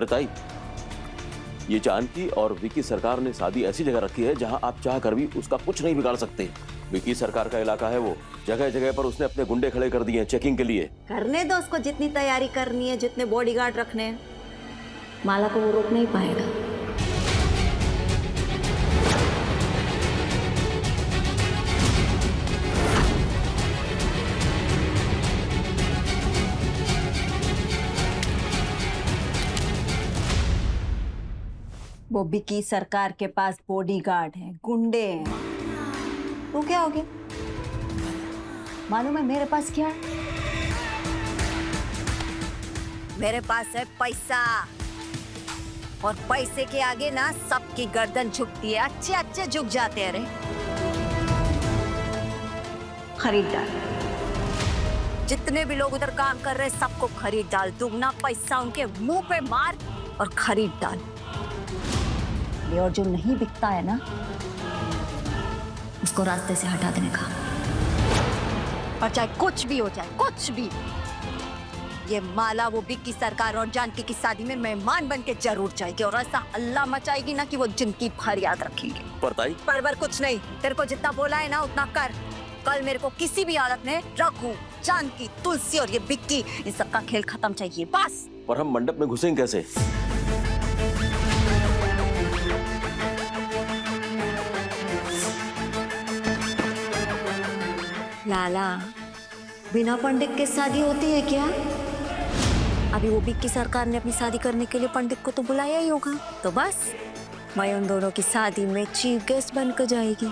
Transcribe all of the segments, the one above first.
अरे ताई, ये जानकी और विकी सरकार ने शादी ऐसी जगह रखी है जहां आप चाह कर भी उसका कुछ नहीं बिगाड़ सकते। विकी सरकार का इलाका है वो, जगह जगह पर उसने अपने गुंडे खड़े कर दिए हैं चेकिंग के लिए। करने दो उसको, जितनी तैयारी करनी है, जितने बॉडीगार्ड रखने हैं, माला को वो रोक नहीं पाएगा। वो विकी सरकार के पास बॉडीगार्ड है, गुंडे हैं, तो क्या हो गया? मालूम है मेरे पास क्या है? मेरे पास है पैसा, और पैसे के आगे ना सबकी गर्दन झुकती है, अच्छे अच्छे झुक जाते हैं। रे खरीदार, जितने भी लोग उधर काम कर रहे हैं सबको खरीद डाल, दुगना पैसा उनके मुंह पे मार और खरीद डाल। और जो नहीं बिकता है ना, उसको रास्ते से हटा देने का। और चाहे कुछ भी हो जाए, कुछ भी, ये माला वो विक्की सरकार और जानकी की शादी में मेहमान बन के जरूर जाएगी, और ऐसा हल्ला मचाएगी ना कि वो जिंदगी भर याद रखेंगे। पर कुछ नहीं, तेरे को जितना बोला है ना उतना कर। कल मेरे को किसी भी हालत में रघु, जानकी, तुलसी और ये विक्की, इन सबका खेल खत्म चाहिए, बस। पर हम मंडप में घुसेंगे कैसे? लाला, बिना पंडित के शादी होती है क्या? अभी वो विक्की सरकार ने अपनी शादी करने के लिए पंडित को तो बुलाया ही होगा, तो बस मैं उन दोनों की शादी में चीफ गेस्ट बनकर जाएगी।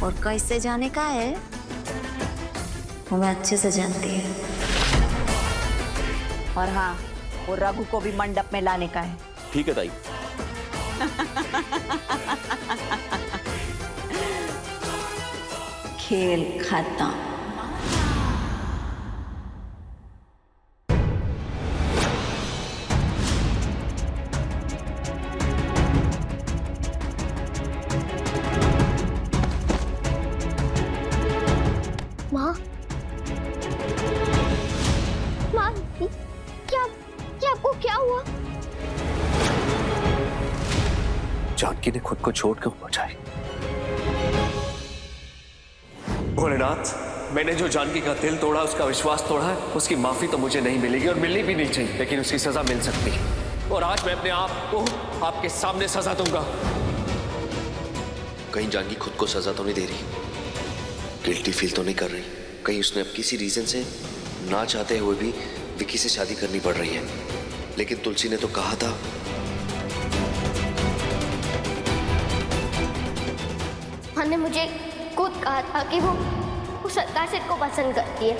और कैसे जाने का है वो मैं अच्छे से जानती है। और हाँ, वो रघु को भी मंडप में लाने का है। ठीक है ताई। खेल खत्म। माँ, माँ, क्या आपको क्या हुआ? जानकी ने खुद को चोट क्यों पहुंचाई? भोलेनाथ, मैंने जो जानकी का दिल तोड़ा, उसका विश्वास तोड़ा है, उसकी माफी तो मुझे नहीं मिलेगी और मिलनी भी नहीं चाहिए, लेकिन उसकी सजा मिल सकती है। और आज मैं अपने आप को आपके सामने सजा दूंगा। कहीं जानकी खुद को सजा तो नहीं दे रही, गिल्टी फील तो नहीं कर रही? कहीं उसने अब किसी रीजन से ना चाहते हुए भी विकी से शादी करनी पड़ रही है? लेकिन तुलसी ने तो कहा था। ने मुझे खुद कहा था कि वो सरकार से को पसंद करती है।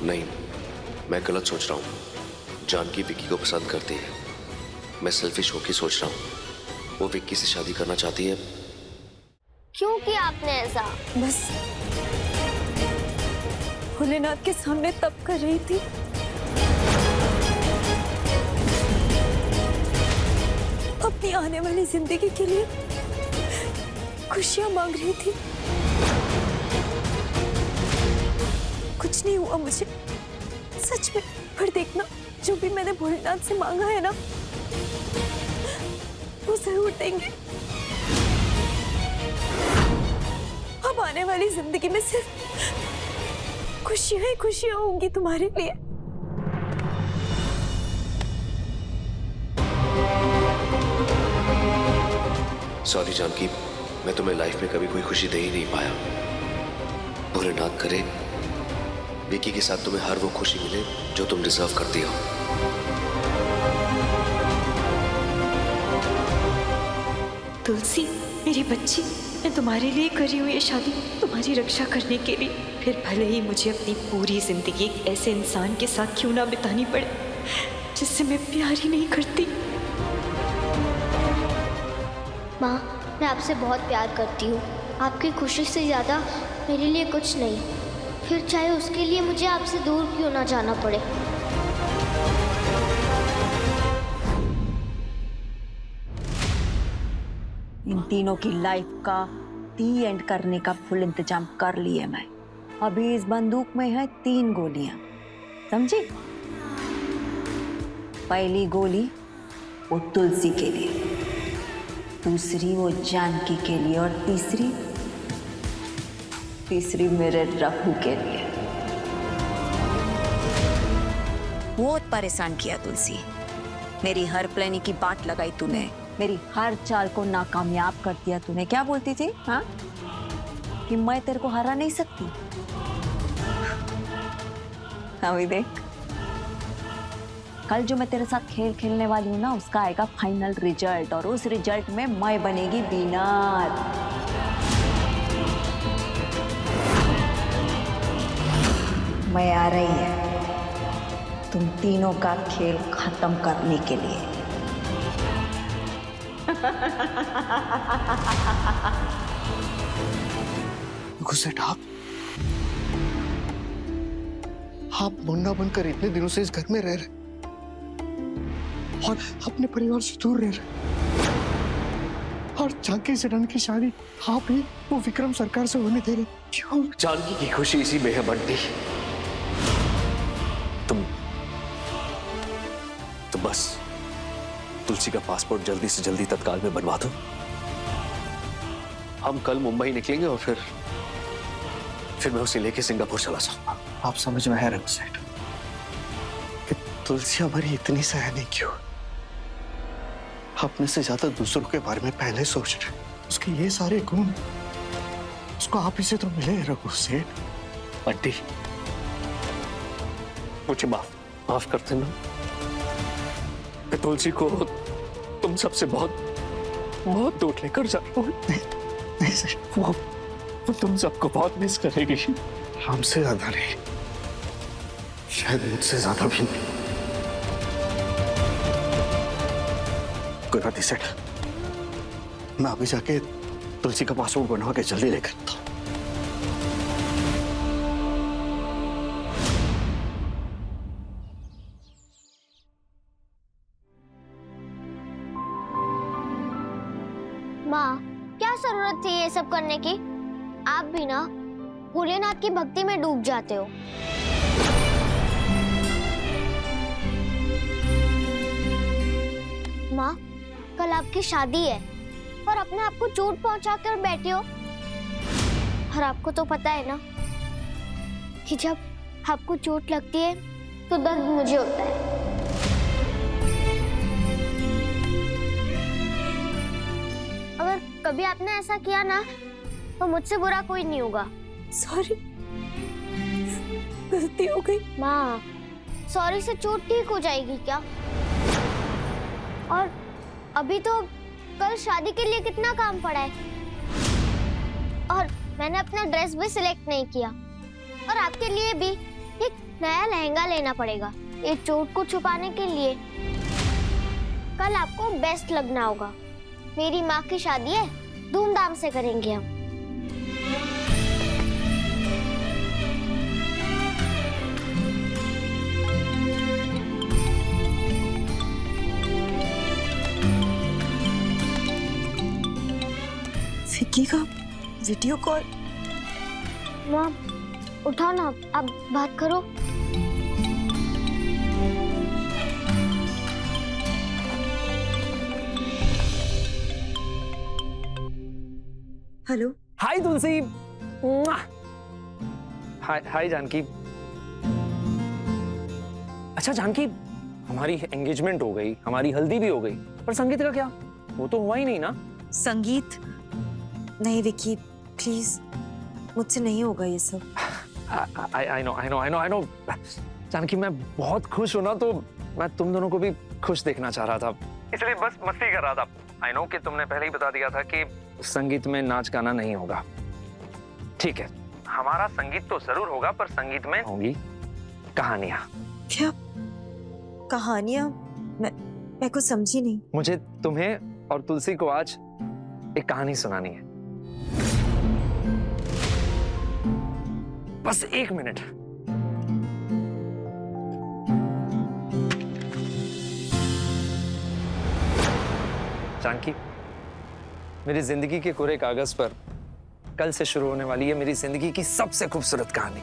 नहीं, मैं गलत सोच रहा हूँ। जानकी विक्की को पसंद करती है। मैं सेल्फिश होकर सोच रहा हूँ। वो विक्की से शादी करना चाहती है। क्यों किया आपने ऐसा? बस भोलेनाथ के सामने तप कर रही थी। अपनी आने वाली जिंदगी के लिए खुशियां मांग रही थी। कुछ नहीं हुआ मुझे, सच में। पर देखना, जो भी मैंने भोलेनाथ से मांगा है ना, वो जरूर देंगे। अब आने वाली जिंदगी में सिर्फ खुशियां ही खुशियां होंगी तुम्हारे लिए। सॉरी जानकी, मैं तुम्हें लाइफ में कभी कोई खुशी दे ही नहीं पाया। भोलेनाथ करे विकी के साथ तुम्हें हर वो खुशी मिले जो तुम डिजर्व करती हो। तुलसी, मेरी बच्ची, मैं तुम्हारे लिए करी हुई ये शादी तुम्हारी रक्षा करने के लिए। फिर भले ही मुझे अपनी पूरी जिंदगी एक ऐसे इंसान के साथ क्यों ना बितानी पड़े जिससे मैं प्यार ही नहीं करती। माँ, मैं आपसे बहुत प्यार करती हूँ। आपकी खुशी से ज़्यादा मेरे लिए कुछ नहीं, फिर चाहे उसके लिए मुझे आपसे दूर क्यों ना जाना पड़े। इन तीनों की लाइफ का दी एंड करने का फुल इंतजाम कर लिए मैं। अभी इस बंदूक में है 3 गोलियां, समझी? पहली गोली वो तुलसी के लिए, दूसरी वो जानकी के लिए और तीसरी मेरे रघु के लिए। बहुत परेशान किया तुलसी, मेरी हर प्लानिंग की बात लगाई तूने, मेरी हर चाल को नाकामयाब कर दिया तूने। क्या बोलती थी हाँ, कि मैं तेरे को हरा नहीं सकती? अभी देख, कल जो मैं तेरे साथ खेल खेलने वाली हूँ ना, उसका आएगा फाइनल रिजल्ट, और उस रिजल्ट में मैं बनेगी विनर। मैं आ रही है तुम तीनों का खेल खत्म करने के लिए। घुसेट, आप मुन्ना बनकर इतने दिनों से इस घर में रह रहे और अपने परिवार से दूर रह रहे, और जानकी सेठन की शादी आप ही वो विक्रम सरकार से होने दे रहे, क्यों? जानकी की खुशी इसी में है बंटी। तुम बस तुलसी का पासपोर्ट जल्दी से जल्दी तत्काल में बनवा दो। हम कल मुंबई निकलेंगे और फिर मैं उसे लेके सिंगापुर चला जाऊंगा। आप समझ में है रघु सेठ कि तुलसी हमारी इतनी सयानी क्यों? अपने से ज्यादा दूसरों के बारे में पहले सोच रहे, उसके ये सारे गुण उसको आप ही से तो मिले रघु सेठ। बंटी, मुझे माफ कर देना। मैं तुलसी को तुम सबसे बहुत दूर लेकर जा रहा हूं। नहीं सर, वो तुम सबको बहुत मिस करेगी। हमसे ज्यादा नहीं, शायद मुझसे ज्यादा भी नहीं। गुनाती सेठ, मैं अभी जाके तुलसी का पासपोर्ट बनवा के जल्दी लेकर आता हूं। माँ, क्या जरूरत थी ये सब करने की? आप भी ना भोलेनाथ की भक्ति में डूब जाते हो। माँ, कल आपकी शादी है और अपने आप को चोट पहुंचा कर बैठे हो। और आपको तो पता है ना कि जब आपको चोट लगती है तो दर्द मुझे होता है। अगर कभी आपने ऐसा किया ना तो मुझसे बुरा कोई नहीं होगा। सॉरी, गलती हो गई। माँ, सॉरी से चोट ठीक हो जाएगी क्या? और अभी तो कल शादी के लिए कितना काम पड़ा है, और मैंने अपना ड्रेस भी सिलेक्ट नहीं किया, और आपके लिए भी एक नया लहंगा लेना पड़ेगा ये चोट को छुपाने के लिए। कल आपको बेस्ट लगना होगा। मेरी माँ की शादी है, धूमधाम से करेंगे हम। विक्की का वीडियो कॉल। माँ, उठाओ ना, आप बात करो। हेलो। हाय तुलसी। हाय जानकी। अच्छा जानकी, हमारी एंगेजमेंट हो गई, हमारी हल्दी भी हो गई, पर संगीत का क्या? वो तो हुआ ही नहीं ना। संगीत नहीं विक्की, प्लीज, मुझसे नहीं होगा ये सब। I know। जानकी, मैं बहुत खुश हूं ना, तो मैं तुम दोनों को भी खुश देखना चाह रहा था, इसलिए बस मस्ती कर रहा था। I know कि तुमने पहले ही बता दिया था कि संगीत में नाच गाना नहीं होगा। ठीक है, हमारा संगीत तो जरूर होगा, पर संगीत में होंगी कहानियां। क्या कहानियां? मैं कुछ समझी नहीं। मुझे तुम्हें और तुलसी को आज एक कहानी सुनानी है। बस 1 मिनट। जानकी, मेरी जिंदगी के कोरे कागज पर कल से शुरू होने वाली है मेरी जिंदगी की सबसे खूबसूरत कहानी।